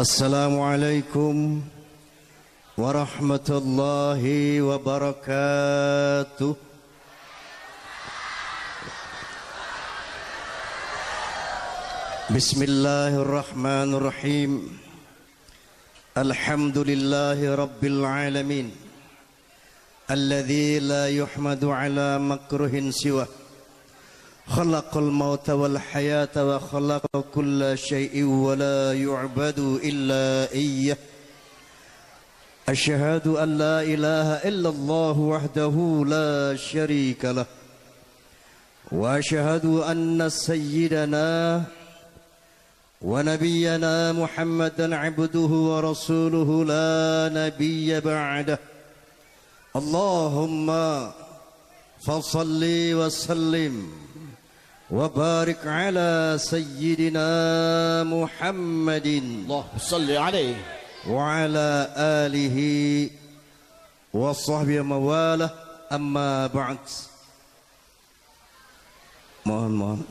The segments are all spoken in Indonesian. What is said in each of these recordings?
Assalamualaikum warahmatullahi wabarakatuh. Bismillahirrahmanirrahim. Alhamdulillahi rabbil alamin. Alladzi la yuhmadu ala makruhin siwah. Khalaqal mauta wal hayata wa khalaqa kulla syai'in wa la yu'badu illa iyyah. Asyhadu an la ilaha illallah wahdahu la syarika lah. Wa asyhadu anna sayyidana wa nabiyyana Muhammadan abduhu wa rasuluhu la nabiyya ba'dah. Allahumma fasalli wa sallim wa barik ala sayyidina Muhammadin Allahumma salli alaihi wa ala alihi wa sahbihi mawalah, amma ba'd. Mohon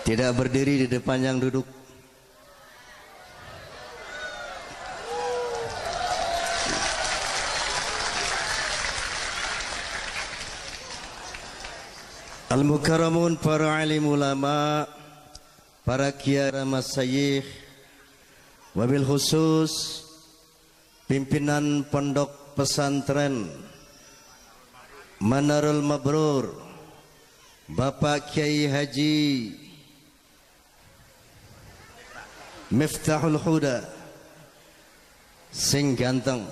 tidak berdiri di depan yang duduk. Al-Mukarramun, para alim ulama, para kiai masyayikh, wabil khusus pimpinan pondok pesantren Manarul Mabrur, Bapak Kiai Haji Miftahul Huda sing ganteng,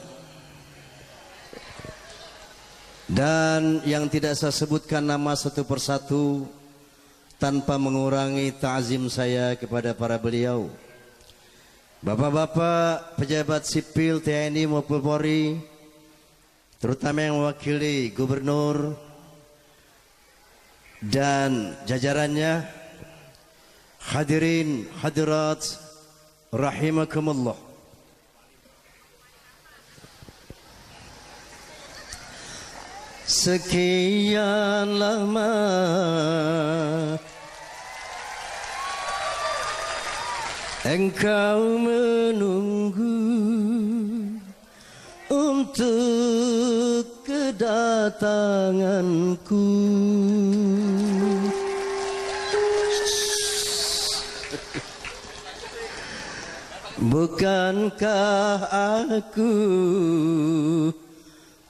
dan yang tidak saya sebutkan nama satu persatu tanpa mengurangi ta'zim saya kepada para beliau, bapak-bapak pejabat sipil TNI maupun Polri, terutama yang mewakili gubernur dan jajarannya. Hadirin hadirat rahimakumullah. Sekian lama engkau menunggu untuk kedatanganku. Bukankah aku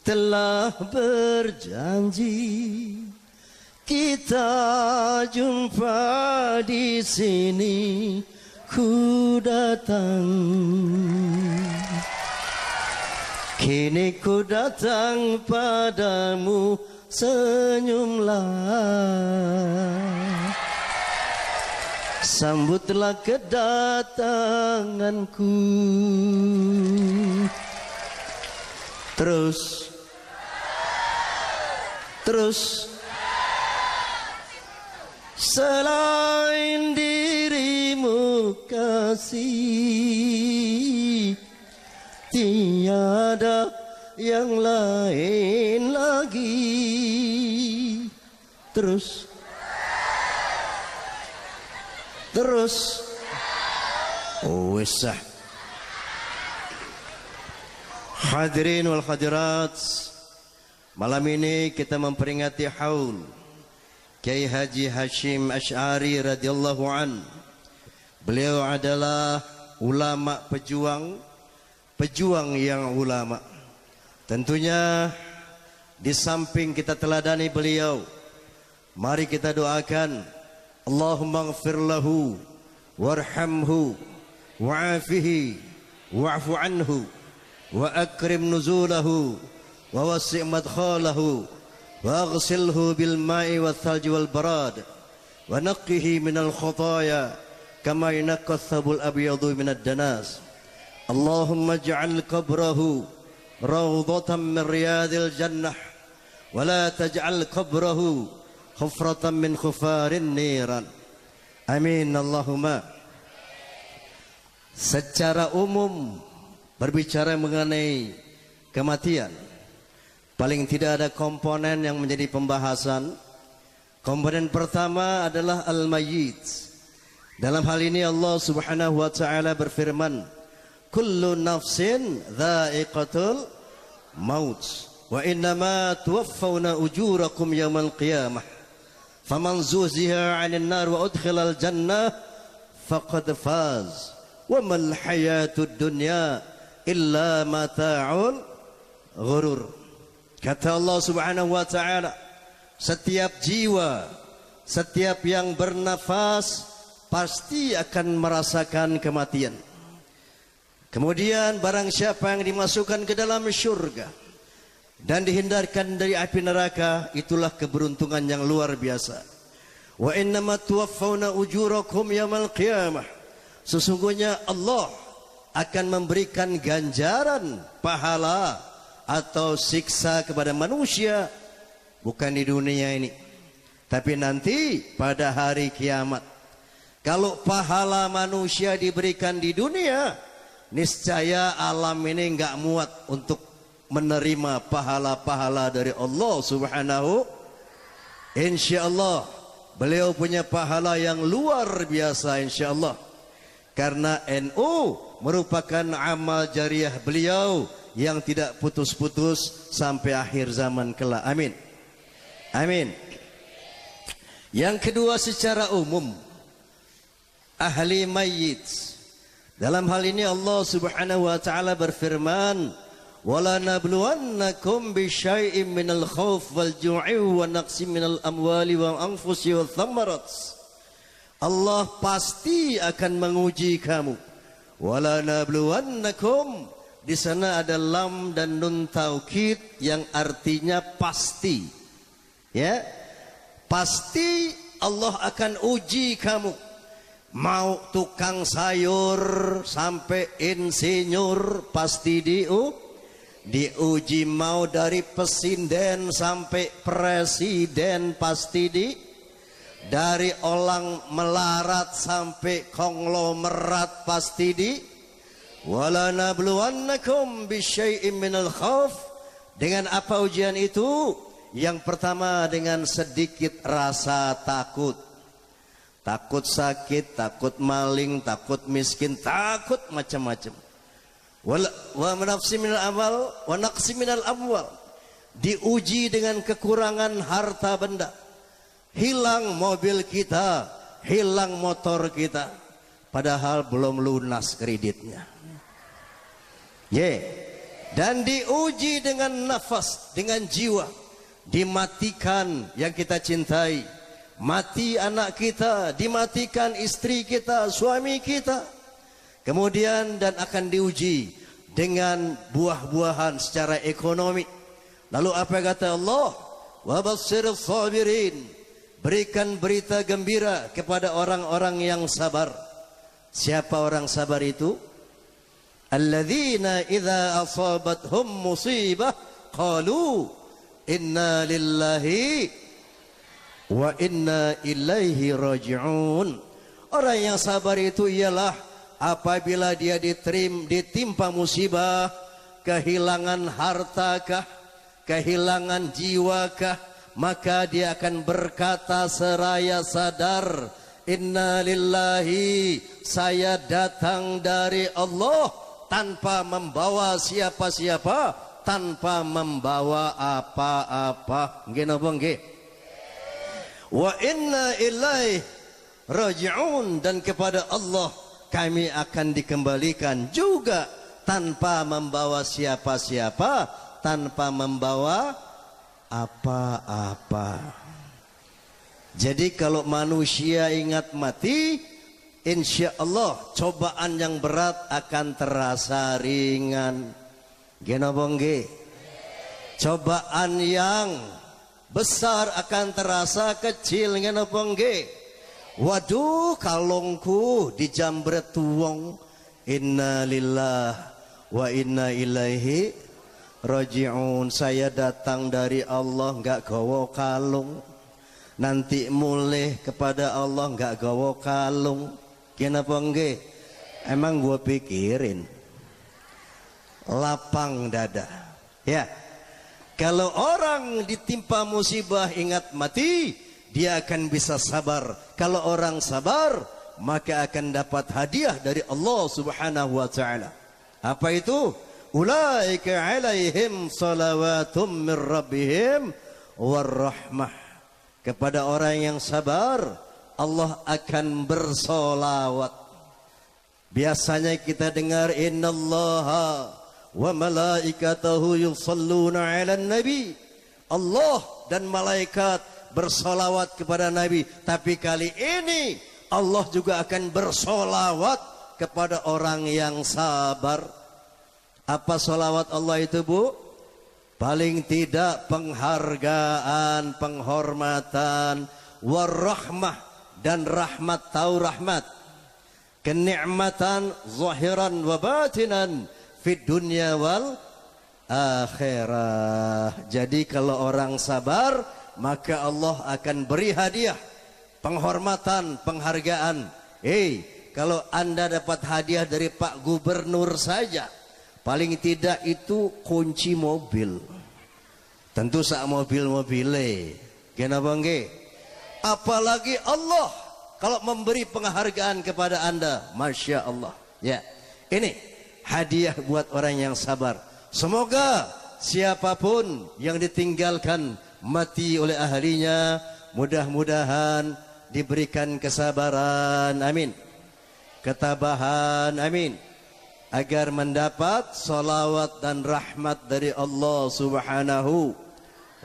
telah berjanji kita jumpa di sini? Ku datang, kini ku datang padamu, senyumlah, sambutlah kedatanganku. Terus selain dirimu kasih, tiada yang lain lagi. Terus oh wesah. Hadirin wal hadirat, malam ini kita memperingati haul Kiai Haji Hashim Asy'ari radhiyallahu an. Beliau adalah ulama pejuang yang ulama. Tentunya di samping kita teladani beliau, mari kita doakan, Allahumma ighfir lahu warhamhu wa'afihi wa'fu anhu wa akrim nuzulahu wa wasi' madkhalahu wa aghsilhu bil ma'i wal thalji wal barad wa naqqihi minal khataaya kama yunaqqa ath-thawbul abyadu minad danas. Allahumma ij'al qabrahu rawdatan min riyadil jannah wa la taj'al qabrahu khufratan min khufarin niran. Amin Allahumma. Secara umum berbicara mengenai kematian, paling tidak ada komponen yang menjadi pembahasan. Komponen pertama adalah al-mayyit, Dalam hal ini Allah Subhanahu wa taala berfirman, kullu nafsin dha'iqatul maut wa innama tuwaffawna ujurakum yawmal qiyamah faman zuhziha 'anil nar wa udkhilal jannah faqad faz wa mal hayatud dunya illa mata'ul ghurur. Kata Allah Subhanahu wa taala, setiap jiwa, setiap yang bernafas pasti akan merasakan kematian. Kemudian barang siapa yang dimasukkan ke dalam syurga dan dihindarkan dari api neraka, itulah keberuntungan yang luar biasa. Wa innama tuwaffawna ujurakum yaumil qiyamah. Sesungguhnya Allah akan memberikan ganjaran pahala atau siksa kepada manusia bukan di dunia ini, tapi nanti pada hari kiamat. Kalau pahala manusia diberikan di dunia, niscaya alam ini enggak muat untuk menerima pahala-pahala dari Allah Subhanahu. Insyaallah beliau punya pahala yang luar biasa insyaallah. Karena NU merupakan amal jariah beliau yang tidak putus-putus sampai akhir zaman kelak. Amin. Amin. Yang kedua, secara umum ahli mayit. Dalam hal ini Allah Subhanahu wa taala berfirman, "Wala nabluwannakum bisyai'im minal khauf wal ju'i wa naqsim minal amwali wal anfusi wath thamarat." Allah pasti akan menguji kamu. Wala nabluwannakum, di sana ada lam dan nun taukid yang artinya pasti. Ya. Pasti Allah akan uji kamu. Mau tukang sayur sampai insinyur pasti diuji. Mau dari pesinden sampai presiden pasti dari orang melarat sampai konglomerat pasti wala nabluwannakum bisyai'im minal khauf. Dengan apa ujian itu? Yang pertama dengan sedikit rasa takut. Takut sakit, takut maling, takut miskin, takut macam-macam. Wa naqsi minal amal, wa naqsi minal amwal. Diuji dengan kekurangan harta benda. Hilang mobil kita, hilang motor kita, padahal belum lunas kreditnya. Dan diuji dengan nafas, dengan jiwa. Dimatikan yang kita cintai, mati anak kita, dimatikan istri kita, suami kita. Kemudian dan akan diuji dengan buah-buahan secara ekonomi. Lalu apa kata Allah? Wa basyiril sabirin. Berikan berita gembira kepada orang-orang yang sabar. Siapa orang sabar itu? Alladzina idza asabathum musibah qalu inna lillahi wa inna ilaihi raji'un. Orang yang sabar itu ialah apabila dia ditimpa musibah, kehilangan hartakah, kehilangan jiwakah, maka dia akan berkata seraya sadar, inna lillahi, saya datang dari Allah tanpa membawa siapa-siapa, tanpa membawa apa-apa. Nggih napa nggih? Wa inna ilaihi raji'un, dan kepada Allah kami akan dikembalikan juga tanpa membawa siapa-siapa, tanpa membawa apa-apa. Jadi kalau manusia ingat mati, insya Allah cobaan yang berat akan terasa ringan. Genobongge. Cobaan yang besar akan terasa kecil. Genobongge. Waduh, kalongku dijambret tuwong. Inna lillah wa inna ilaihi raji'un. Saya datang dari Allah, enggak gawa kalung. Nanti mulih kepada Allah, enggak gawa kalung. Kenapa nggih? Emang gua pikirin lapang dada. Ya. Kalau orang ditimpa musibah ingat mati, dia akan bisa sabar. Kalau orang sabar, maka akan dapat hadiah dari Allah Subhanahu wa taala. Apa itu? Ulaika alaihim salawatum min rabbihim warahmah. Kepada orang yang sabar, Allah akan bersolawat. Biasanya kita dengar innallaha wa malaikatahu yusalluna 'alan nabi. Allah dan malaikat bersolawat kepada Nabi. Tapi kali ini Allah juga akan bersolawat kepada orang yang sabar. Apa solawat Allah itu, Bu? Paling tidak penghargaan, penghormatan, warahmah, dan rahmat. Tahu rahmat? Kenikmatan zahiran wa batinan fid dunya wal akhirah. Jadi kalau orang sabar, maka Allah akan beri hadiah, penghormatan, penghargaan. Kalau Anda dapat hadiah dari Pak Gubernur saja, paling tidak itu kunci mobil. Tentu sak mobil-mobile. Kenapa nggih? Apalagi Allah kalau memberi penghargaan kepada Anda, Masya Allah. Ya, ini hadiah buat orang yang sabar. Semoga siapapun yang ditinggalkan mati oleh ahlinya, mudah-mudahan diberikan kesabaran, amin, ketabahan, amin, agar mendapat salawat dan rahmat dari Allah Subhanahu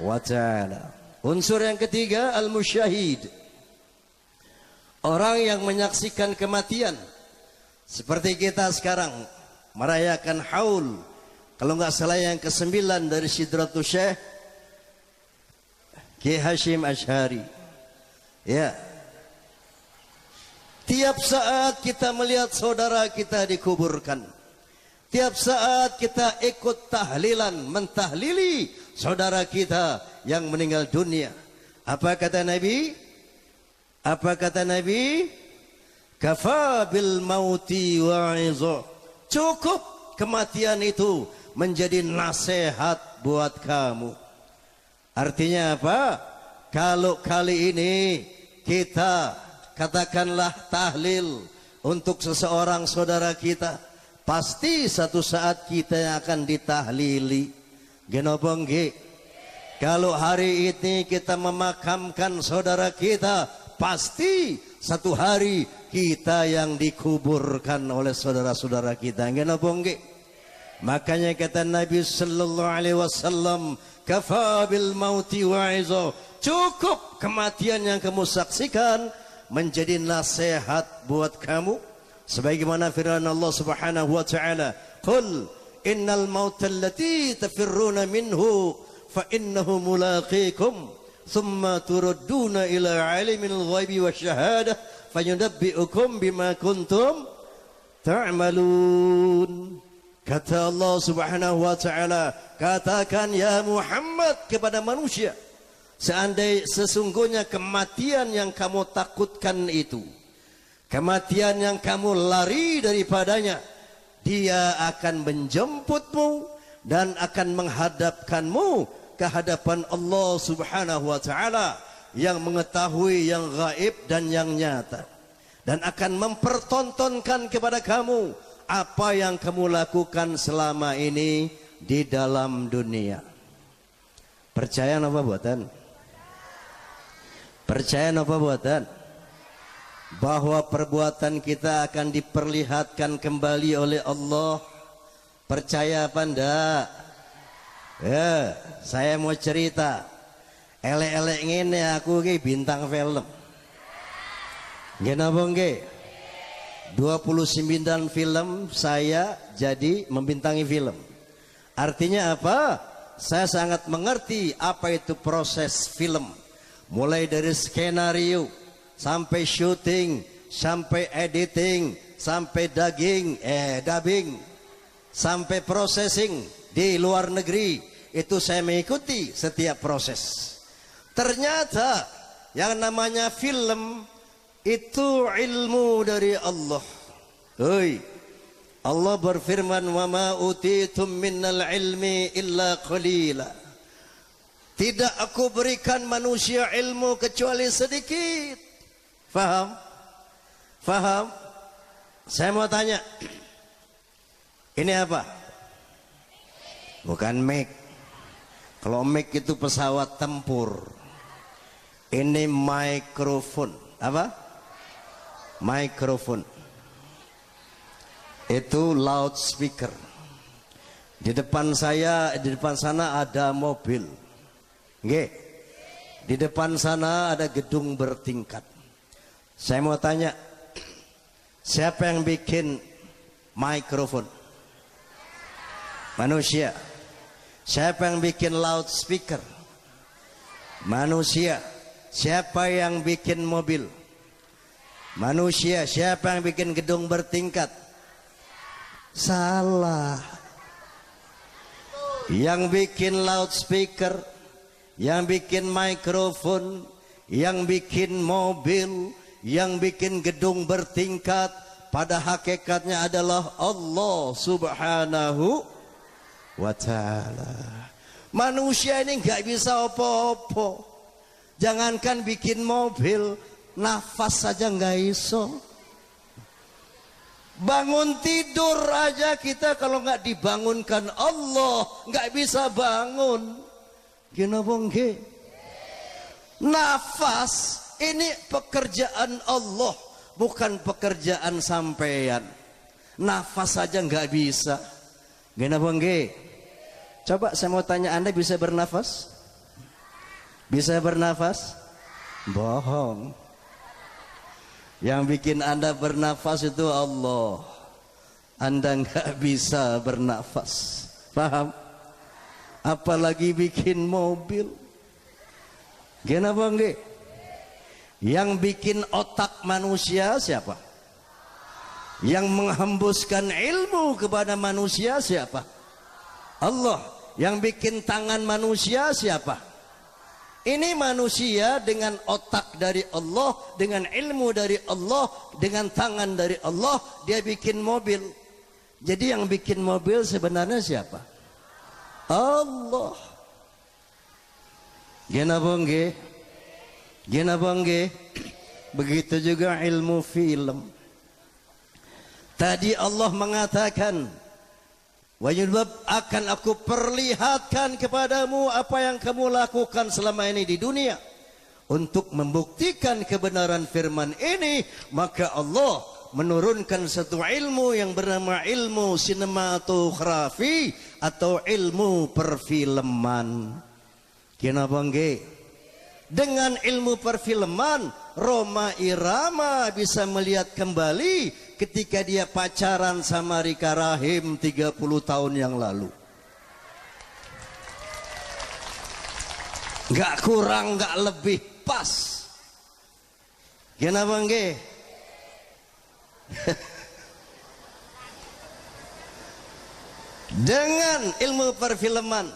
wa ta'ala. Unsur yang ketiga, al-musyahid, orang yang menyaksikan kematian. Seperti kita sekarang merayakan haul, kalau nggak salah yang ke-9 dari Sidratul Syekh Ki Hashim Asy'ari. Ya, tiap saat kita melihat saudara kita dikuburkan, tiap saat kita ikut tahlilan, mentahlili saudara kita yang meninggal dunia. Apa kata Nabi? Apa kata Nabi? Kafa bil mauti wa'izo. Cukup kematian itu menjadi nasihat buat kamu. Artinya apa? Kalau kali ini kita katakanlah tahlil untuk seseorang saudara kita, pasti satu saat kita yang akan ditahlili. Genapa nggih? Kalau hari ini kita memakamkan saudara kita, pasti satu hari kita yang dikuburkan oleh saudara-saudara kita. Genapa nggih? Makanya kata Nabi sallallahu alaihi wasallam, kafa bil mauti wa'izo. Cukup kematian yang kamu saksikan menjadi nasihat buat kamu. Sebagaimana firman Allah Subhanahu wa taala, qul innal mauta allati tafirruna minhu fa innahu mulaqikum thumma turadduna ila alimil ghaibi wasyahadah fayunabbi'ukum bima kuntum ta'malun. Kata Allah Subhanahu wa taala, katakan ya Muhammad kepada manusia, seandainya sesungguhnya kematian yang kamu takutkan itu, kematian yang kamu lari daripadanya, dia akan menjemputmu dan akan menghadapkanmu ke hadapan Allah Subhanahu wa taala yang mengetahui yang gaib dan yang nyata, dan akan mempertontonkan kepada kamu apa yang kamu lakukan selama ini di dalam dunia. Percaya apa buatan? Percaya apa buatan? Bahwa perbuatan kita akan diperlihatkan kembali oleh Allah. Percaya apa enggak? Ya, saya mau cerita. Elek-elek ngene aku ki bintang film. Nggih napa nggih? 29 film saya jadi membintangi film. Artinya apa? Saya sangat mengerti apa itu proses film. Mulai dari skenario, sampai syuting, sampai editing, sampai dubbing, sampai processing di luar negeri. Itu saya mengikuti setiap proses. Ternyata yang namanya film itu ilmu dari Allah. Allah berfirman, wa ma utitum minnal ilmi illa qalila. Tidak aku berikan manusia ilmu kecuali sedikit. Faham? Faham? Saya mau tanya, ini apa? Bukan mic. Kalau mic itu pesawat tempur. Ini mikrofon. Apa? Mikrofon. Itu loudspeaker. Di depan saya, di depan sana ada mobil. Nggih. Di depan sana ada gedung bertingkat. Saya mau tanya, siapa yang bikin mikrofon? Manusia. Siapa yang bikin loudspeaker? Manusia. Siapa yang bikin mobil? Manusia. Siapa yang bikin gedung bertingkat? Salah. Yang bikin loudspeaker, yang bikin mikrofon, yang bikin mobil, yang bikin gedung bertingkat, pada hakikatnya adalah Allah Subhanahu wa ta'ala. Manusia ini nggak bisa apa-apa. Jangankan bikin mobil, nafas saja nggak iso. Bangun tidur aja kita kalau nggak dibangunkan Allah nggak bisa bangun. Kenapa nggih? Nafas ini pekerjaan Allah, bukan pekerjaan sampean. Nafas saja nggak bisa. Kenapa nggih? Coba saya mau tanya, Anda bisa bernafas? Bisa bernafas? Bohong. Yang bikin Anda bernafas itu Allah. Anda nggak bisa bernafas. Paham? Apalagi bikin mobil. Kenapa nggih? Yang bikin otak manusia siapa? Yang menghembuskan ilmu kepada manusia siapa? Allah. Yang bikin tangan manusia siapa? Ini manusia dengan otak dari Allah, dengan ilmu dari Allah, dengan tangan dari Allah, dia bikin mobil. Jadi yang bikin mobil sebenarnya siapa? Allah. Gena bongge, gena bongge. Begitu juga ilmu film. Tadi Allah mengatakan, wajib akan aku perlihatkan kepadamu apa yang kamu lakukan selama ini di dunia. Untuk membuktikan kebenaran firman ini, maka Allah menurunkan satu ilmu yang bernama ilmu sinematografi atau ilmu perfilman. Kenapa nggih? Dengan ilmu perfilman, Rhoma Irama bisa melihat kembali ketika dia pacaran sama Rika Rahim 30 tahun yang lalu. Gak kurang, gak lebih, pas. Kenapa nggih? Dengan ilmu perfilman,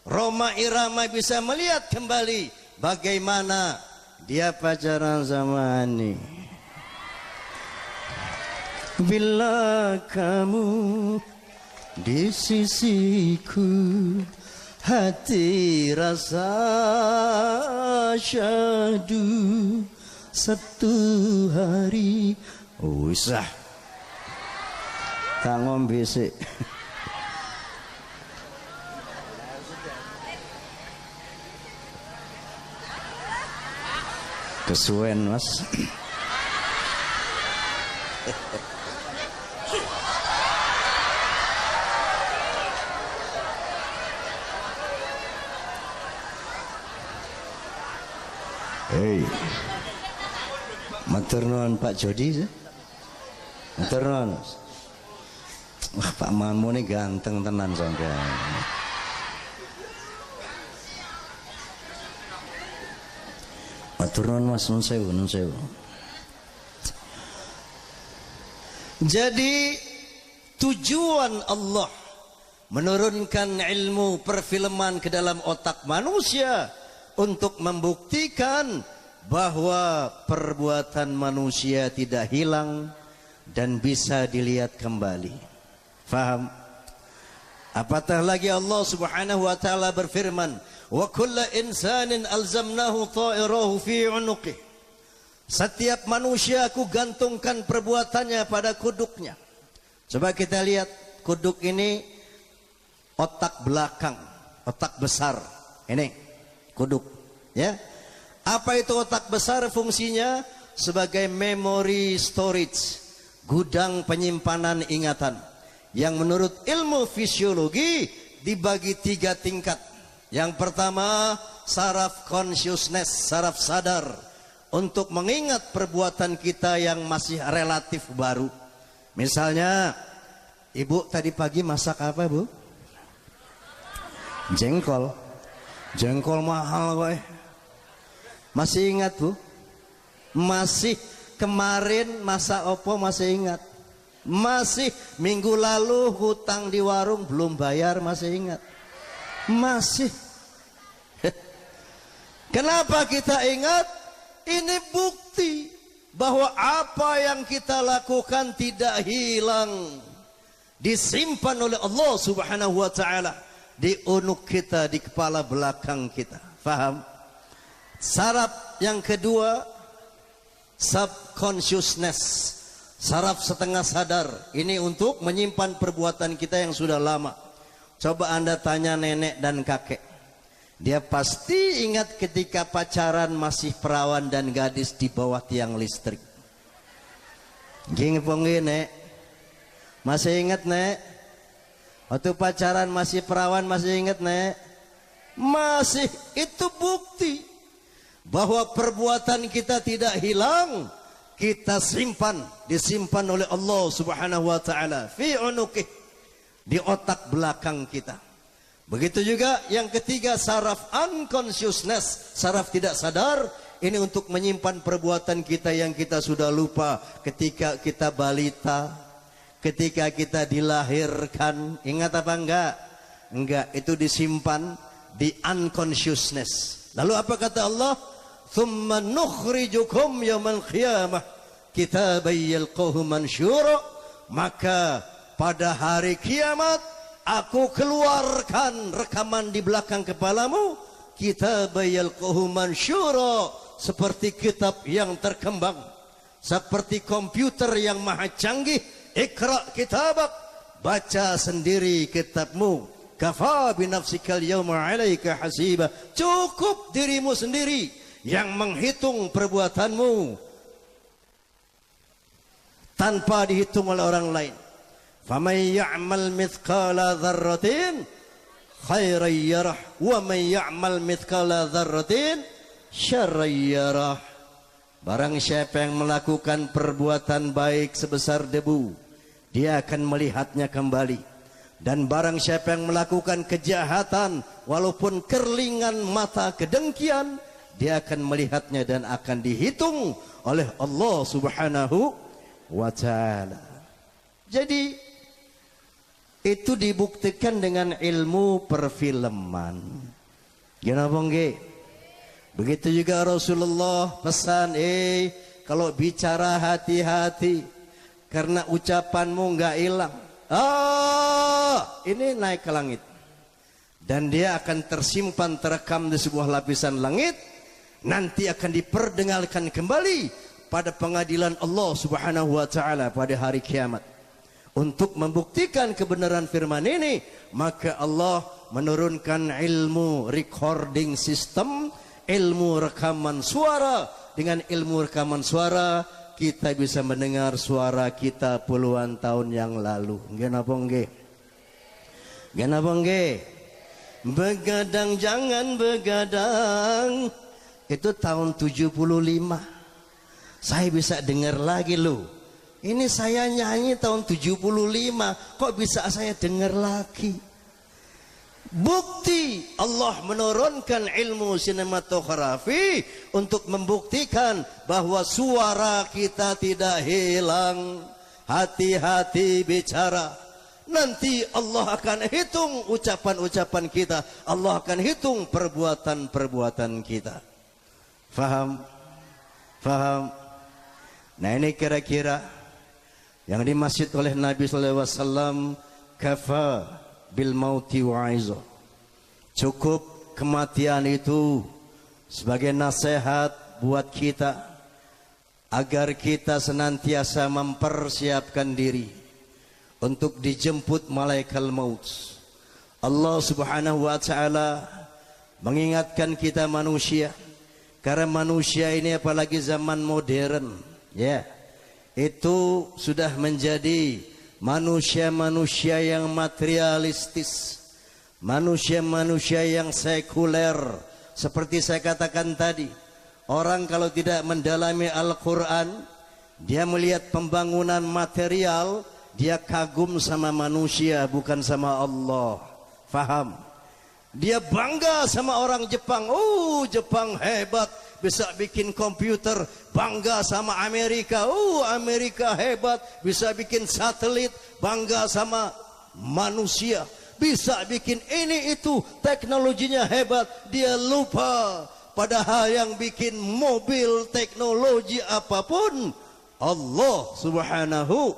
Rhoma Irama bisa melihat kembali bagaimana dia pacaran sama Ani. Bila kamu di sisiku, hati rasa syahdu. Satu hari usah tak ngombe sik. Kesuwen mas. Hei, matur nuwun Pak Jody. Matur nuwun. Wah, Pak Mamu ini ganteng tenan sampean. Matur nuwun Mas, nun sewu, nun sewu. Jadi tujuan Allah menurunkan ilmu perfilman ke dalam otak manusia untuk membuktikan bahwa perbuatan manusia tidak hilang dan bisa dilihat kembali. Faham? Apatah lagi Allah Subhanahu wa taala berfirman, "Wa kullu insanin alzamnahu ta'irahu fi 'unuqihi." Setiap manusia aku gantungkan perbuatannya pada kuduknya. Coba kita lihat kuduk ini, otak belakang, otak besar. Ini kuduk, ya. Apa itu otak besar? Fungsinya sebagai memory storage, gudang penyimpanan ingatan, yang menurut ilmu fisiologi dibagi 3 tingkat. Yang pertama, saraf consciousness, saraf sadar, untuk mengingat perbuatan kita yang masih relatif baru. Misalnya, ibu tadi pagi masak apa, Bu? Jengkol. Jengkol mahal, boy. Masih ingat, Bu? Masih. Kemarin masak opo masih ingat? Masih. Minggu lalu hutang di warung belum bayar, masih ingat? Masih. Kenapa kita ingat? Ini bukti bahwa apa yang kita lakukan tidak hilang, disimpan oleh Allah Subhanahu wa taala di unuk kita, di kepala belakang kita. Faham? Saraf yang kedua, subconsciousness, saraf setengah sadar. Ini untuk menyimpan perbuatan kita yang sudah lama. Coba Anda tanya nenek dan kakek, dia pasti ingat ketika pacaran masih perawan dan gadis di bawah tiang listrik. Gini pongi, Nek. Masih ingat, Nek? Waktu pacaran masih perawan, masih ingat, Nek? Masih. Itu bukti bahwa perbuatan kita tidak hilang. Kita simpan, disimpan oleh Allah Subhanahu wa taala fi unuqih, di otak belakang kita. Begitu juga yang ketiga, saraf unconsciousness, saraf tidak sadar. Ini untuk menyimpan perbuatan kita yang kita sudah lupa ketika kita balita, ketika kita dilahirkan. Ingat apa enggak? Enggak, itu disimpan di unconsciousness. Lalu apa kata Allah? Thumma nukhrijukum yawmal qiyamah kitaban yalqahu mansyura. Maka pada hari kiamat aku keluarkan rekaman di belakang kepalamu, kitab yalqahu mansyura, seperti kitab yang terkembang, seperti komputer yang maha canggih. Iqra kitabak, baca sendiri kitabmu. Kafa binafsikal yawma 'alaika hasiba, cukup dirimu sendiri yang menghitung perbuatanmu tanpa dihitung oleh orang lain. فَمَنْ يَعْمَلْ مِثْقَالَ ذَرَّةٍ خَيْرًا يَرَهُ وَمَنْ يَعْمَلْ مِثْقَالَ ذَرَّةٍ شَرًّا يَرَهُ. Barang siapa yang melakukan perbuatan baik sebesar debu, dia akan melihatnya kembali. Dan barang siapa yang melakukan kejahatan, walaupun kerlingan mata kedengkian, dia akan melihatnya dan akan dihitung oleh Allah Subhanahu wa taala. Jadi itu dibuktikan dengan ilmu perfilman. Kenapa nggih? Begitu juga Rasulullah pesan, kalau bicara hati-hati, karena ucapanmu nggak hilang. Ini naik ke langit, dan dia akan tersimpan, terekam di sebuah lapisan langit. Nanti akan diperdengarkan kembali pada pengadilan Allah Subhanahu wa taala pada hari kiamat. Untuk membuktikan kebenaran firman ini, maka Allah menurunkan ilmu recording system, ilmu rekaman suara. Dengan ilmu rekaman suara, kita bisa mendengar suara kita puluhan tahun yang lalu. Kenapa nggih? Kenapa nggih? Begadang jangan begadang. Itu tahun 75. Saya bisa dengar lagi loh. Ini saya nyanyi tahun 75, kok bisa saya dengar lagi? Bukti Allah menurunkan ilmu sinematografi untuk membuktikan bahwa suara kita tidak hilang. Hati-hati bicara. Nanti Allah akan hitung ucapan-ucapan kita. Allah akan hitung perbuatan-perbuatan kita. Faham? Faham? Nah, ini kira-kira yang dimaksud oleh Nabi SAW, kafa bil mauti wa'izo. Cukup kematian itu sebagai nasihat buat kita. agar kita senantiasa mempersiapkan diri untuk dijemput malaikat maut. Allah Subhanahu wa taala mengingatkan kita manusia, karena manusia ini apalagi zaman modern, ya, itu sudah menjadi manusia-manusia yang materialistis, manusia-manusia yang sekuler. Seperti saya katakan tadi, orang kalau tidak mendalami Al-Quran, dia melihat pembangunan material, dia kagum sama manusia, bukan sama Allah. Faham? Dia bangga sama orang Jepang. Oh, Jepang hebat, bisa bikin komputer. Bangga sama Amerika. Oh, Amerika hebat, bisa bikin satelit. Bangga sama manusia, bisa bikin ini itu, teknologinya hebat. Dia lupa padahal yang bikin mobil, teknologi apapun, Allah Subhanahu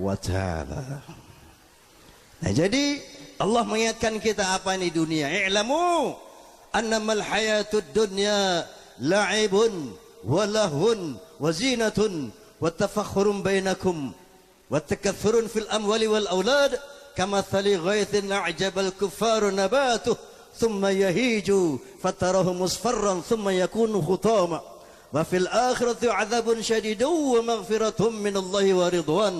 wa ta'ala. Nah, jadi Allah mengingatkan kita apa ini dunia. I'lamu annamal hayatud dunya la'ibun wa lahun wa zinatun wa tafakhurun bainakum wa takathurun fil amwali wal aulad kamathali ghaithin a'jabal kuffaru nabatuh thumma yahiju fatarahu musfarran thumma yakunu khutama wa fil akhirati 'adzabun syadidun wa maghfiratun minallahi wa ridwan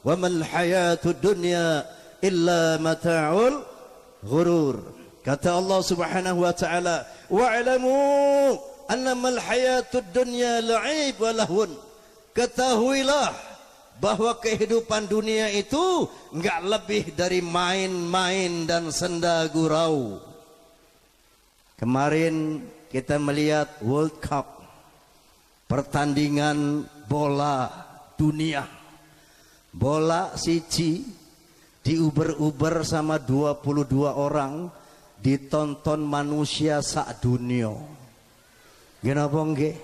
wa mal hayatud dunya illa mata'ul ghurur. Kata Allah Subhanahu wa ta'ala, wa'lamu annamal hayatud dunya la'ib wa lahun. Ketahuilah bahwa kehidupan dunia itu enggak lebih dari main-main dan senda gurau. Kemarin kita melihat World Cup, pertandingan bola dunia. Bola siji diuber-uber sama 22 orang, ditonton manusia sak dunia. Kenapa nggih?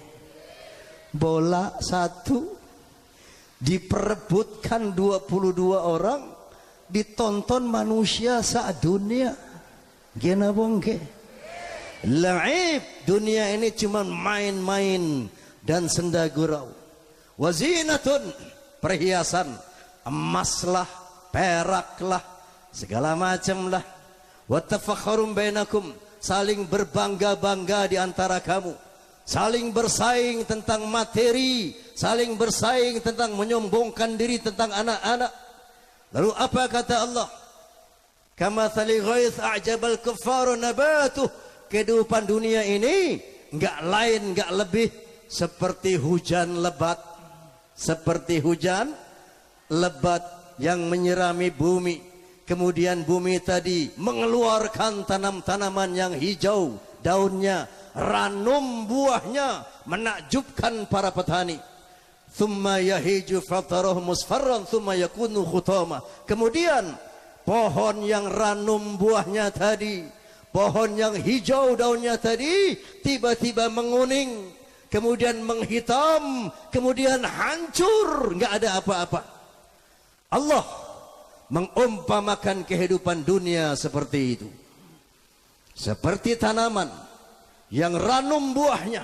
Bola satu diperebutkan 22 orang, ditonton manusia sak dunia. Kenapa nggih? Laib, dunia ini cuma main-main dan senda gurau. Wazinatun, perhiasan, emas lah, perak lah, segala macam lah. Wa tafakhurum bainakum, saling berbangga-bangga di antara kamu, saling bersaing tentang materi, saling bersaing tentang menyombongkan diri tentang anak-anak. Lalu apa kata Allah? Kamathali ghaith a'jabal kuffaru nabatuh. Kehidupan dunia ini enggak lain, enggak lebih seperti hujan lebat, seperti hujan lebat yang menyirami bumi. Kemudian bumi tadi mengeluarkan tanam-tanaman yang hijau, daunnya, ranum buahnya, menakjubkan para petani. Thumma yahiju fatarahu musfarran thumma yakunu khutama. Kemudian pohon yang ranum buahnya tadi, pohon yang hijau daunnya tadi, tiba-tiba menguning, kemudian menghitam, kemudian hancur, nggak ada apa-apa. Allah mengumpamakan kehidupan dunia seperti itu, seperti tanaman yang ranum buahnya,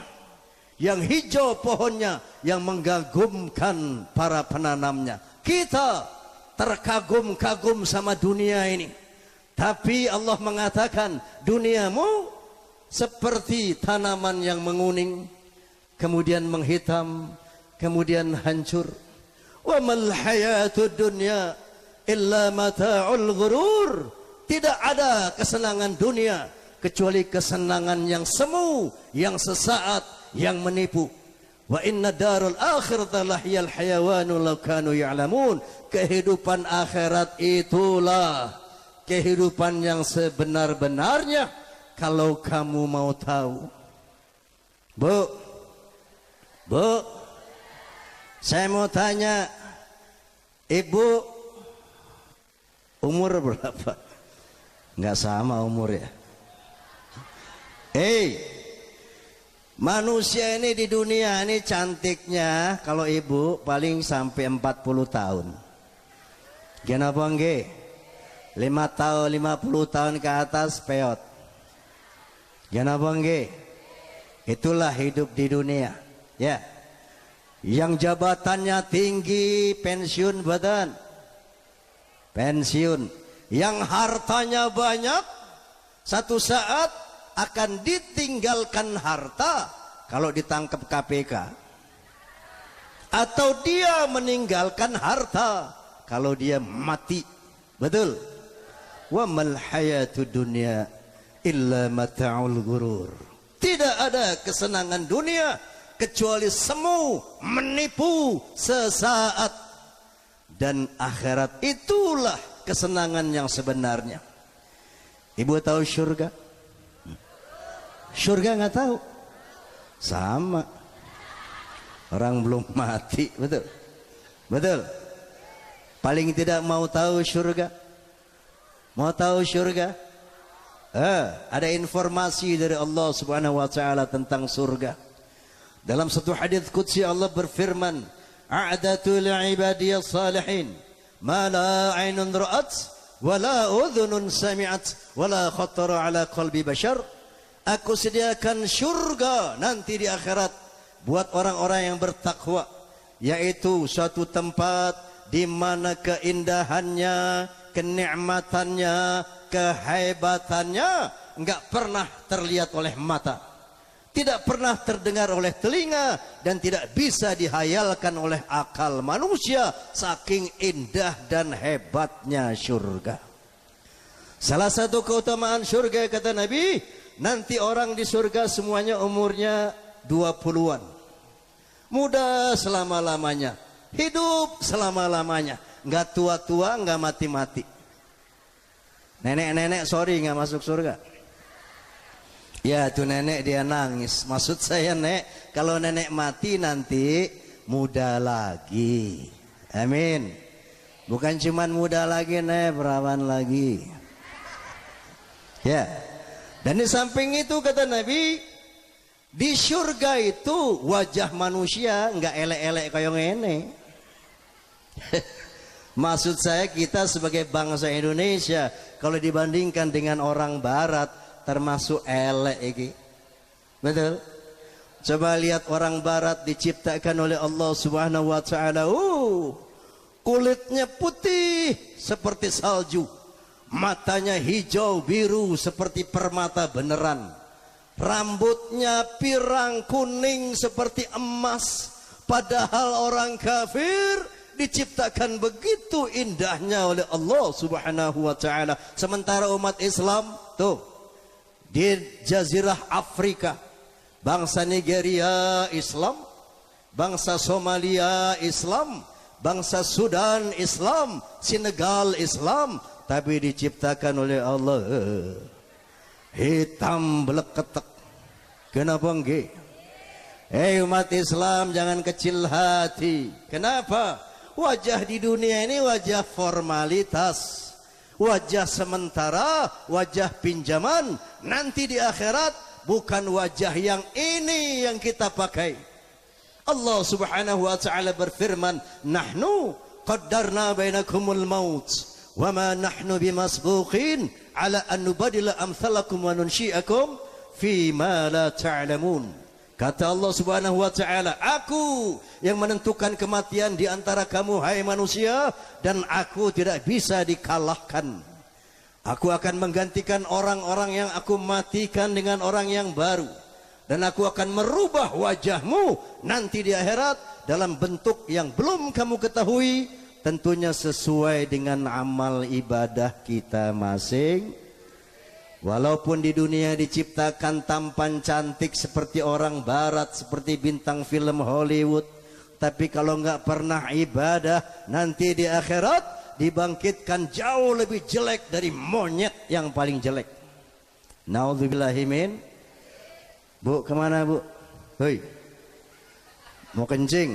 yang hijau pohonnya, yang mengagumkan para penanamnya. Kita terkagum-kagum sama dunia ini, tapi Allah mengatakan duniamu seperti tanaman yang menguning, kemudian menghitam, kemudian hancur. Wa mal hayatud dunya illa mata'ul ghurur. Tidak ada kesenangan dunia kecuali kesenangan yang semu, yang sesaat, yang menipu. Wa inna darul akhirata lahyal hayawanu law kanu ya'lamun. Kehidupan akhirat itulah kehidupan yang sebenar-benarnya kalau kamu mau tahu. Bu, saya mau tanya, ibu umur berapa? Nggak sama umur ya. Manusia ini di dunia ini cantiknya kalau ibu paling sampai 40 tahun. Kenapa nggih? 5 tahun, 50 tahun ke atas peot. Kenapa nggih? Itulah hidup di dunia. Ya. Yang jabatannya tinggi pensiun badan, pensiun. Yang hartanya banyak satu saat akan ditinggalkan harta kalau ditangkap KPK, atau dia meninggalkan harta kalau dia mati. Betul? Wa mal hayatud dunya illa mata'ul ghurur. Tidak ada kesenangan dunia kecuali semu, menipu sesaat. Dan akhirat itulah kesenangan yang sebenarnya. Ibu tahu surga? Surga nggak tahu? Sama. Orang belum mati, betul? Betul? Paling tidak mau tahu surga? Mau tahu surga? Ada informasi dari Allah Subhanahu wa taala tentang surga. Dalam satu hadis qudsi Allah berfirman, "A'datu li'ibadiyas salihin ma la 'ainun ra'at wa la udhunun sami'at wa la khattara 'ala qalbi bashar." Aku sediakan surga nanti di akhirat buat orang-orang yang bertakwa, yaitu suatu tempat di mana keindahannya, kenikmatannya, kehebatannya enggak pernah terlihat oleh mata, tidak pernah terdengar oleh telinga, dan tidak bisa dihayalkan oleh akal manusia, saking indah dan hebatnya surga. Salah satu keutamaan surga, kata Nabi, nanti orang di surga semuanya umurnya 20-an, muda selama-lamanya, hidup selama-lamanya, nggak tua-tua, nggak mati-mati. Nenek-nenek sorry nggak masuk surga. Ya tuh nenek dia nangis. Maksud saya, nek, kalau nenek mati nanti muda lagi. Amin. Bukan cuman muda lagi, nek, perawan lagi. Ya. Dan di samping itu kata Nabi, di surga itu wajah manusia nggak elek-elek kayak ngene. Maksud saya, kita sebagai bangsa Indonesia kalau dibandingkan dengan orang barat termasuk elek iki. Betul? Coba lihat orang barat diciptakan oleh Allah Subhanahu wa taala. Kulitnya putih seperti salju, matanya hijau biru seperti permata beneran, rambutnya pirang kuning seperti emas. Padahal orang kafir diciptakan begitu indahnya oleh Allah Subhanahu wa taala. Sementara umat Islam tuh di Jazirah Afrika, bangsa Nigeria Islam, bangsa Somalia Islam, bangsa Sudan Islam, Senegal Islam, tapi diciptakan oleh Allah hitam beleketek. Kenapa enggak? Umat Islam jangan kecil hati. Kenapa? Wajah di dunia ini wajah formalitas, wajah sementara, wajah pinjaman. Nanti di akhirat bukan wajah yang ini yang kita pakai. Allah Subhanahu wa taala berfirman, "Nahnu qaddarna bainakumul maut wa ma nahnu bimasbuqin ala an nubadila amsalakum wa nunsyi'akum fi ma la ta'lamun." Kata Allah Subhanahu wa taala, aku yang menentukan kematian di antara kamu hai manusia, dan aku tidak bisa dikalahkan. Aku akan menggantikan orang-orang yang aku matikan dengan orang yang baru, dan aku akan merubah wajahmu nanti di akhirat dalam bentuk yang belum kamu ketahui, tentunya sesuai dengan amal ibadah kita masing. Walaupun di dunia diciptakan tampan cantik seperti orang barat, seperti bintang film Hollywood, tapi kalau nggak pernah ibadah, nanti di akhirat dibangkitkan jauh lebih jelek dari monyet yang paling jelek. Naudzubillahimin. Bu, kemana bu? Hoi, mau kencing?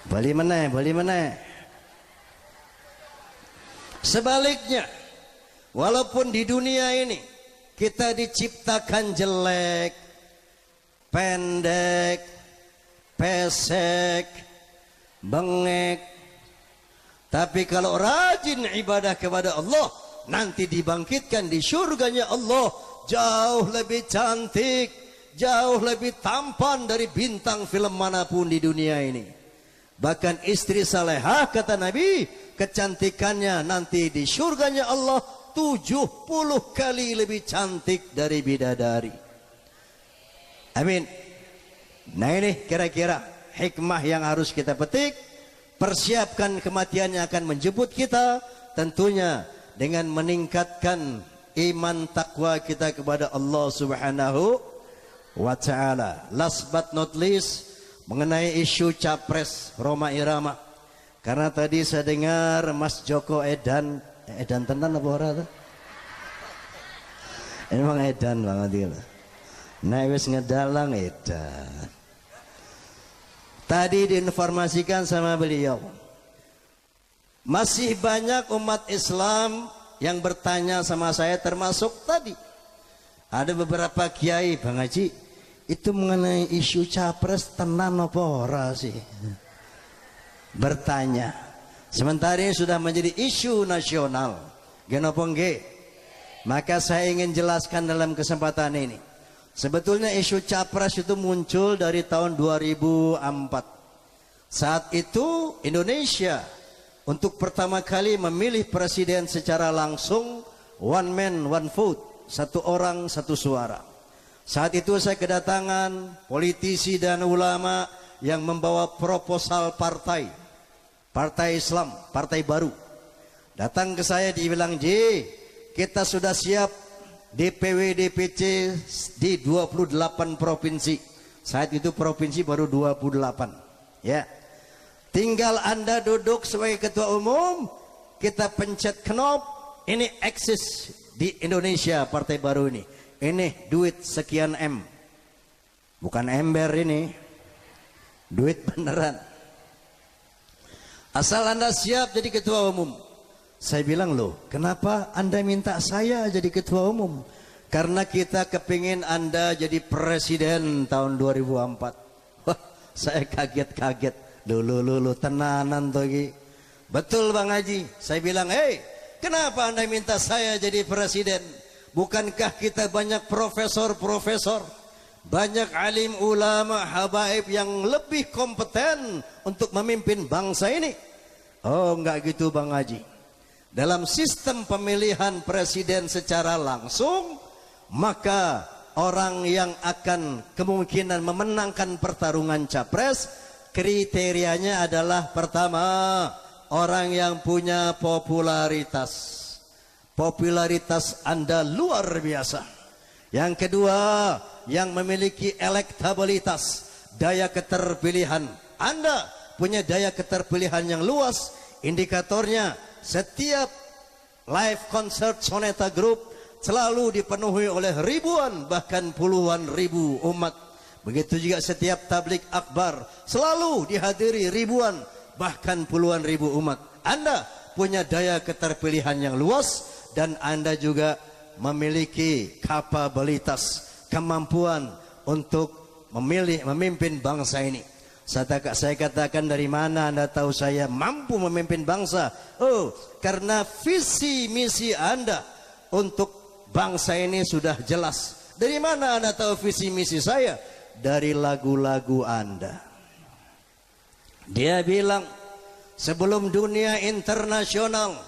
Bali mana? Bali mana? Sebaliknya, walaupun di dunia ini kita diciptakan jelek, pendek, pesek, bengek, tapi kalau rajin ibadah kepada Allah, nanti dibangkitkan di surganya Allah jauh lebih cantik, jauh lebih tampan dari bintang film manapun di dunia ini. Bahkan istri salehah kata Nabi, kecantikannya nanti di surganya Allah 70 kali lebih cantik dari bidadari. Amin. Nah ini kira-kira hikmah yang harus kita petik. Persiapkan kematian yang akan menjemput kita, tentunya dengan meningkatkan iman takwa kita kepada Allah Subhanahu wa ta'ala. Last but not least, mengenai isu capres Rhoma Irama. Karena tadi saya dengar Mas Joko edan tenan apa ora tuh? Emang edan banget gitu. Nah wis ngedalang edan. Tadi diinformasikan sama beliau, masih banyak umat Islam yang bertanya sama saya, termasuk tadi ada beberapa kiai, Bang Haji, itu mengenai isu capres tenan apa ora sih? Bertanya. Sementara ini sudah menjadi isu nasional. Genapa nggih? Maka saya ingin jelaskan dalam kesempatan ini. Sebetulnya isu capres itu muncul dari tahun 2004. Saat itu Indonesia untuk pertama kali memilih presiden secara langsung, one man one vote, satu orang satu suara. Saat itu saya kedatangan politisi dan ulama yang membawa proposal partai Islam, partai baru. Datang ke saya dibilang, "Ji, kita sudah siap DPW DPC di 28 provinsi." Saat itu provinsi baru 28. Ya. Tinggal Anda duduk sebagai ketua umum, kita pencet knop, ini eksis di Indonesia partai baru ini. Ini duit sekian M. Bukan ember ini. Duit beneran. Asal Anda siap jadi ketua umum. Saya bilang, loh, kenapa Anda minta saya jadi ketua umum? Karena kita kepingin Anda jadi presiden tahun 2004. Wah, saya kaget-kaget. Loh, tenanan tuh. Betul Bang Haji. Saya bilang, hei, kenapa Anda minta saya jadi presiden? Bukankah kita banyak profesor-profesor, banyak alim ulama, habaib yang lebih kompeten untuk memimpin bangsa ini? Oh, enggak gitu Bang Haji. Dalam sistem pemilihan presiden secara langsung, maka orang yang akan kemungkinan memenangkan pertarungan capres, kriterianya adalah pertama, orang yang punya popularitas. Popularitas Anda luar biasa. Yang kedua, yang memiliki elektabilitas, daya keterpilihan. Anda punya daya keterpilihan yang luas. Indikatornya, setiap live concert Soneta Group selalu dipenuhi oleh ribuan bahkan puluhan ribu umat. Begitu juga setiap tablik akbar selalu dihadiri ribuan bahkan puluhan ribu umat. Anda punya daya keterpilihan yang luas dan Anda juga memiliki kapabilitas, kemampuan untuk memimpin bangsa ini. Saya katakan, dari mana Anda tahu saya mampu memimpin bangsa? Oh, karena visi misi Anda untuk bangsa ini sudah jelas. Dari mana Anda tahu visi misi saya? Dari lagu-lagu Anda. Dia bilang, sebelum dunia internasional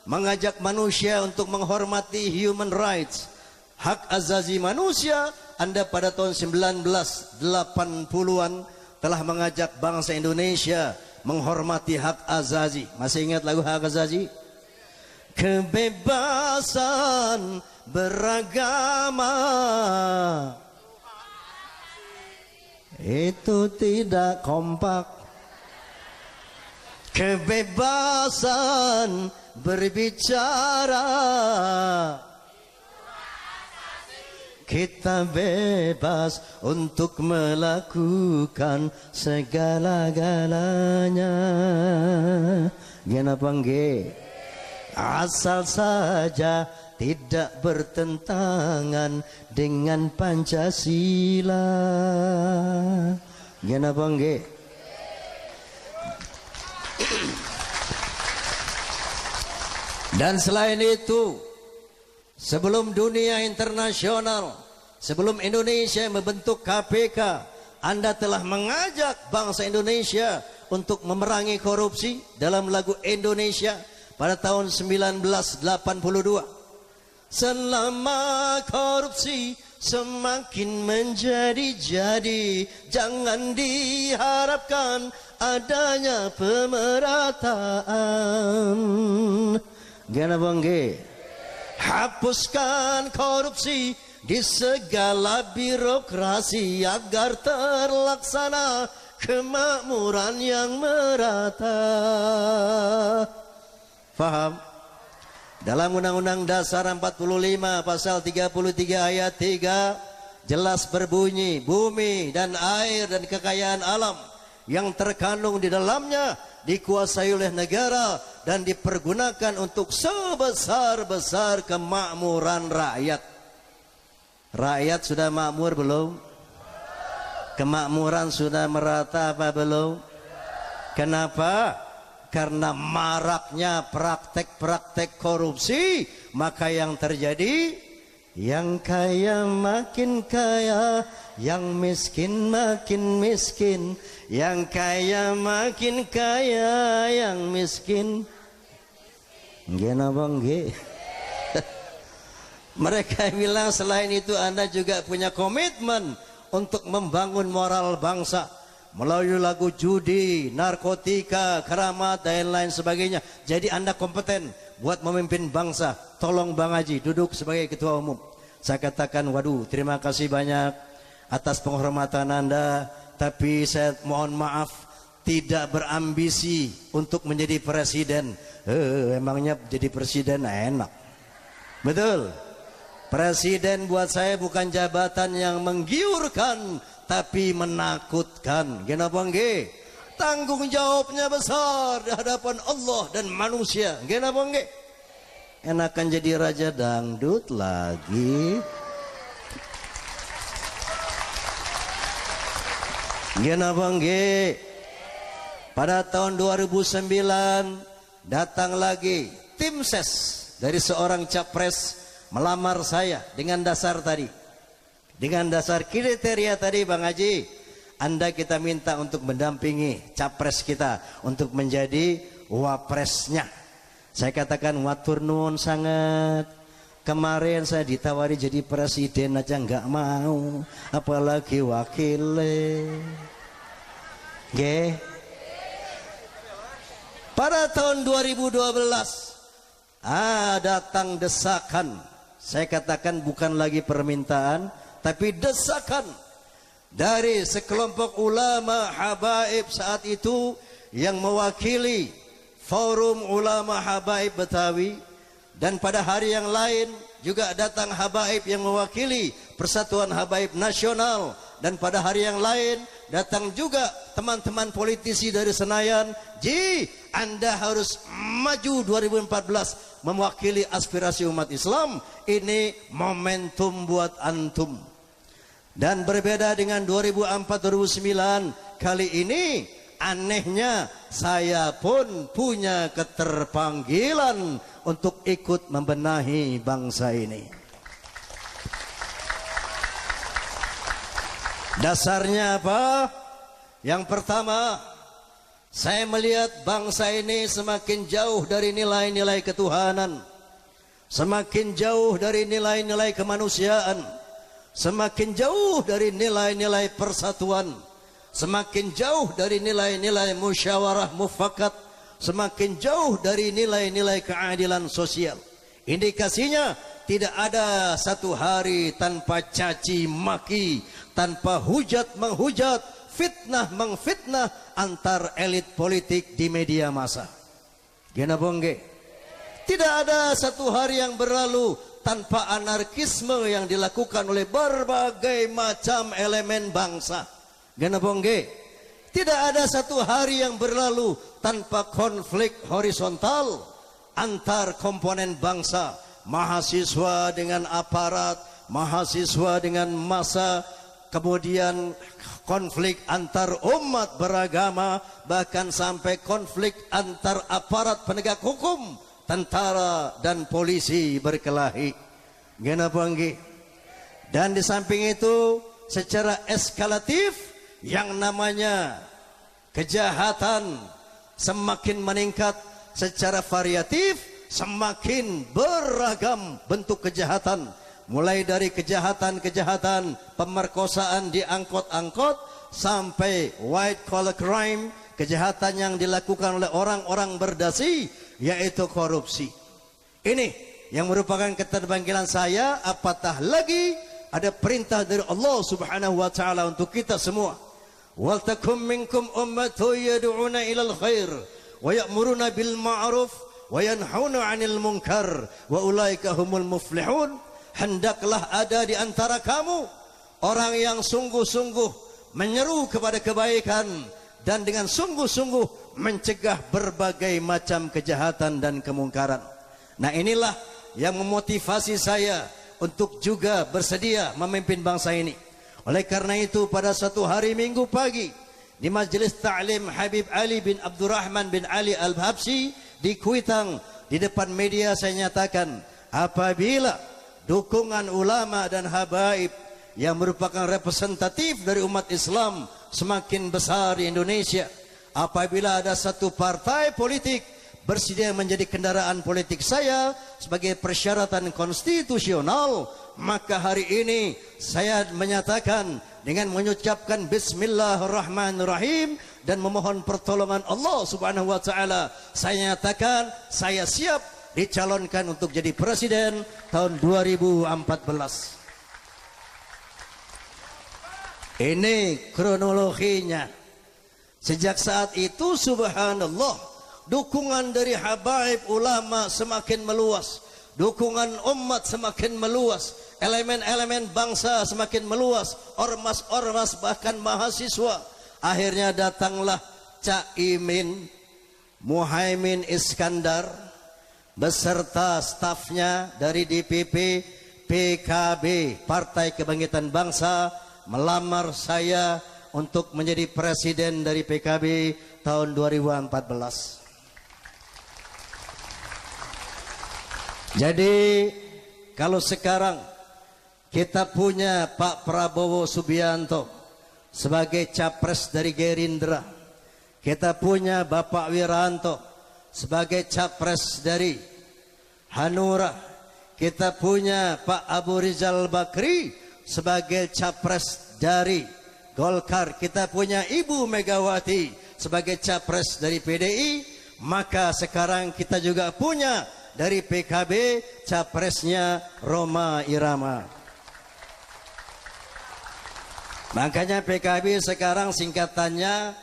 mengajak manusia untuk menghormati human rights, hak azazi manusia, Anda pada tahun 1980-an telah mengajak bangsa Indonesia menghormati hak azazi. Masih ingat lagu hak azazi? Kebebasan beragama itu tidak kompak. Kebebasan berbicara, kita bebas untuk melakukan segala-galanya. Kenapa nggih? Asal saja tidak bertentangan dengan Pancasila. Kenapa nggih? Dan selain itu, sebelum dunia internasional sebelum Indonesia membentuk KPK, Anda telah mengajak bangsa Indonesia untuk memerangi korupsi dalam lagu Indonesia pada tahun 1982. Selama korupsi semakin menjadi-jadi, jangan diharapkan adanya pemerataan. Gana bangge, hapuskan korupsi di segala birokrasi agar terlaksana kemakmuran yang merata. Faham? Dalam Undang-Undang Dasar 45 pasal 33 ayat 3 jelas berbunyi, bumi dan air dan kekayaan alam yang terkandung di dalamnya dikuasai oleh negara dan dipergunakan untuk sebesar-besar kemakmuran rakyat. Rakyat sudah makmur belum? Kemakmuran sudah merata apa belum? Kenapa? Karena maraknya praktek-praktek korupsi, maka yang terjadi, yang kaya makin kaya, yang miskin makin miskin, yang kaya makin kaya, yang miskin. Gena bangge. Mereka bilang selain itu Anda juga punya komitmen untuk membangun moral bangsa melalui lagu judi, narkotika, keramat dan lain sebagainya. Jadi Anda kompeten buat memimpin bangsa. Tolong Bang Haji duduk sebagai ketua umum. Saya katakan, waduh, terima kasih banyak atas penghormatan Anda, tapi saya mohon maaf tidak berambisi untuk menjadi presiden. Emangnya jadi presiden enak? Betul. Presiden buat saya bukan jabatan yang menggiurkan, tapi menakutkan. Kenapa nggih? Tanggung jawabnya besar di hadapan Allah dan manusia. Kenapa nggih? Enakan jadi raja dangdut lagi. Kenapa nggih? Pada tahun 2009 datang lagi tim ses dari seorang capres melamar saya dengan dasar tadi. Dengan dasar kriteria tadi Bang Haji, Anda kita minta untuk mendampingi capres kita untuk menjadi wapresnya. Saya katakan watur nuwun sangat. Kemarin saya ditawari jadi presiden aja nggak mau, apalagi wakilnya. Nggih. Pada tahun 2012 datang desakan. Saya katakan bukan lagi permintaan, tapi desakan dari sekelompok ulama habaib saat itu yang mewakili Forum Ulama Habaib Betawi, dan pada hari yang lain juga datang habaib yang mewakili Persatuan Habaib Nasional, dan pada hari yang lain datang juga teman-teman politisi dari Senayan. Anda harus maju 2014 mewakili aspirasi umat Islam. Ini momentum buat antum. Dan berbeda dengan 2004-2009, kali ini anehnya saya pun punya keterpanggilan untuk ikut membenahi bangsa ini. Dasarnya apa? Yang pertama, saya melihat bangsa ini semakin jauh dari nilai-nilai ketuhanan, semakin jauh dari nilai-nilai kemanusiaan, semakin jauh dari nilai-nilai persatuan, semakin jauh dari nilai-nilai musyawarah mufakat, semakin jauh dari nilai-nilai keadilan sosial. Indikasinya tidak ada satu hari tanpa caci maki, tanpa hujat menghujat, fitnah mengfitnah antar elit politik di media massa. Gena bongge. Tidak ada satu hari yang berlalu tanpa anarkisme yang dilakukan oleh berbagai macam elemen bangsa. Gena bongge. Tidak ada satu hari yang berlalu tanpa konflik horizontal antar komponen bangsa, mahasiswa dengan aparat, mahasiswa dengan massa, kemudian konflik antar umat beragama, bahkan sampai konflik antar aparat penegak hukum, tentara dan polisi berkelahi. Gena banggi. Dan di samping itu secara eskalatif yang namanya kejahatan semakin meningkat, secara variatif semakin beragam bentuk kejahatan, mulai dari kejahatan-kejahatan pemerkosaan di angkot-angkot sampai white collar crime, kejahatan yang dilakukan oleh orang-orang berdasi, yaitu korupsi. Ini yang merupakan keterbangkilan saya, apatah lagi ada perintah dari Allah Subhanahu wa taala untuk kita semua. Wal takum minkum ummatun yad'una ilal khair wa ya'muruna bil ma'ruf wa yanhauna 'anil munkar wa ulaika humul muflihun. Hendaklah ada di antara kamu orang yang sungguh-sungguh menyeru kepada kebaikan dan dengan sungguh-sungguh mencegah berbagai macam kejahatan dan kemungkaran. Nah, inilah yang memotivasi saya untuk juga bersedia memimpin bangsa ini. Oleh karena itu pada satu hari Minggu pagi di Majelis Ta'lim Habib Ali bin Abdurrahman bin Ali Al-Habsyi di Kuitang, di depan media saya nyatakan, apabila dukungan ulama dan habaib yang merupakan representatif dari umat Islam semakin besar di Indonesia, apabila ada satu partai politik bersedia menjadi kendaraan politik saya sebagai persyaratan konstitusional, maka hari ini saya menyatakan dengan mengucapkan bismillahirrahmanirrahim dan memohon pertolongan Allah Subhanahu wa taala, saya nyatakan saya siap dicalonkan untuk jadi presiden tahun 2014. Ini kronologinya. Sejak saat itu subhanallah, dukungan dari habaib ulama semakin meluas, dukungan umat semakin meluas, elemen-elemen bangsa semakin meluas, ormas-ormas bahkan mahasiswa. Akhirnya datanglah Caimin Muhaimin Iskandar beserta stafnya dari DPP PKB Partai Kebangkitan Bangsa melamar saya untuk menjadi presiden dari PKB tahun 2014. Jadi kalau sekarang kita punya Pak Prabowo Subianto sebagai capres dari Gerindra, kita punya Bapak Wiranto sebagai capres dari Hanura, kita punya Pak Abu Rizal Bakri sebagai capres dari Golkar, kita punya Ibu Megawati sebagai capres dari PDI, maka sekarang kita juga punya dari PKB capresnya Rhoma Irama. Makanya PKB sekarang singkatannya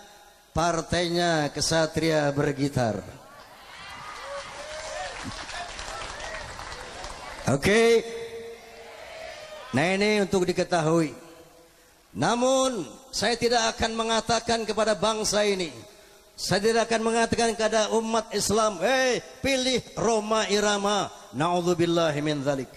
Partainya Kesatria Bergitar. Oke. Nah, ini untuk diketahui. Namun saya tidak akan mengatakan kepada bangsa ini, saya tidak akan mengatakan kepada umat Islam, pilih Rhoma Irama. Na'udzubillahi min dzalik.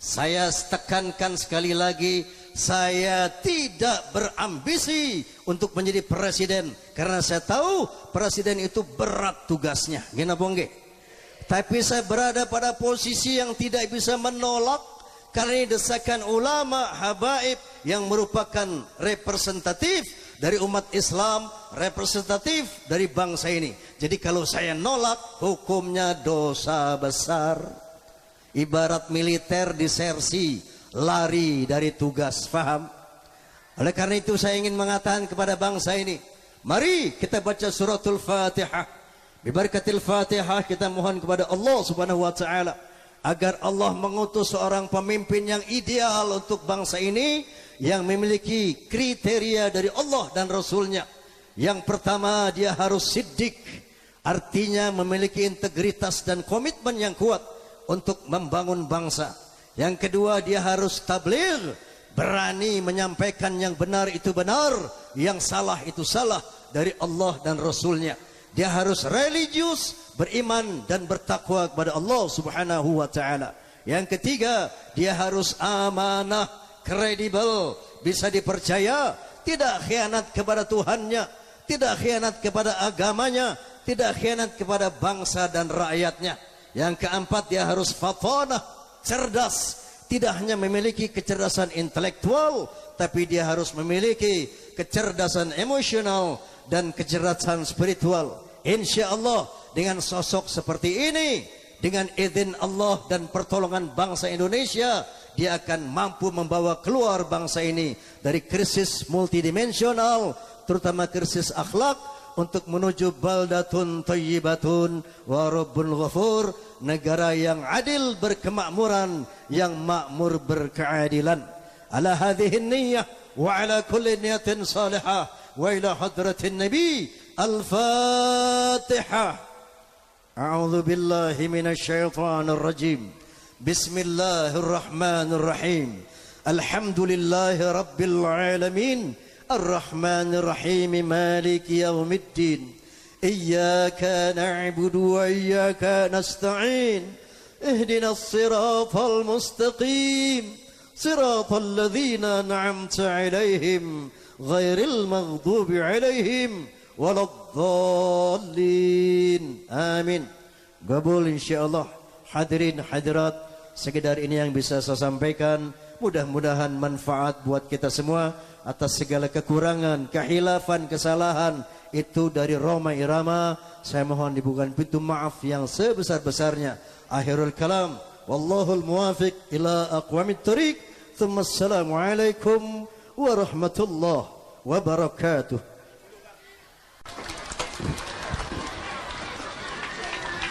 Saya tekankan sekali lagi, saya tidak berambisi untuk menjadi presiden, karena saya tahu presiden itu berat tugasnya. Gina bongge. Tapi saya berada pada posisi yang tidak bisa menolak, karena ini desakan ulama habaib yang merupakan representatif dari umat Islam, representatif dari bangsa ini. Jadi kalau saya nolak, hukumnya dosa besar. Ibarat militer disersi, lari dari tugas, faham? Oleh karena itu saya ingin mengatakan kepada bangsa ini, mari kita baca suratul Fatihah. Bibarakatil Fatihah kita mohon kepada Allah Subhanahu wa taala agar Allah mengutus seorang pemimpin yang ideal untuk bangsa ini, yang memiliki kriteria dari Allah dan Rasulnya. Yang pertama, dia harus siddiq, artinya memiliki integritas dan komitmen yang kuat untuk membangun bangsa. Yang kedua, dia harus tabligh, berani menyampaikan yang benar itu benar, yang salah itu salah dari Allah dan Rasulnya. Dia harus religius, beriman dan bertakwa kepada Allah Subhanahu wa taala. Yang ketiga, dia harus amanah, kredibel, bisa dipercaya, tidak khianat kepada Tuhannya, tidak khianat kepada agamanya, tidak khianat kepada bangsa dan rakyatnya. Yang keempat, dia harus fatanah, cerdas, tidak hanya memiliki kecerdasan intelektual, tapi dia harus memiliki kecerdasan emosional dan kecerdasan spiritual. Insya Allah dengan sosok seperti ini, dengan izin Allah dan pertolongan bangsa Indonesia, dia akan mampu membawa keluar bangsa ini dari krisis multidimensional, terutama krisis akhlak, untuk menuju baldatun thayyibatun wa rabbun ghafur, negara yang adil berkemakmuran, yang makmur berkeadilan. Ala hadhihi niyyah wa ala kulli niyatin salihah wa ila hadratin nabi. Al-Fatihah. A'udzu billahi minasy syaithanir rajim. Bismillahirrahmanirrahim. Alhamdulillahi rabbil alamin. Ar-Rahmanir Rahim. Maliki yaumiddin. Iyyaka na'budu wa iyyaka nasta'in. Ihdinas siratal mustaqim. Siratal ladzina an'amta 'alaihim ghairil maghdubi 'alaihim waladdallin. Amin. Qabul insyaallah. Hadirin hadirat, sekedar ini yang bisa saya sampaikan. Mudah-mudahan manfaat buat kita semua. Atas segala kekurangan, kehilafan, kesalahan itu dari Roma Irama, saya mohon dibukakan pintu maaf yang sebesar-besarnya. Akhirul kalam, wallahul muwafiq ila aqwamit thariq. Assalamualaikum warahmatullahi wabarakatuh.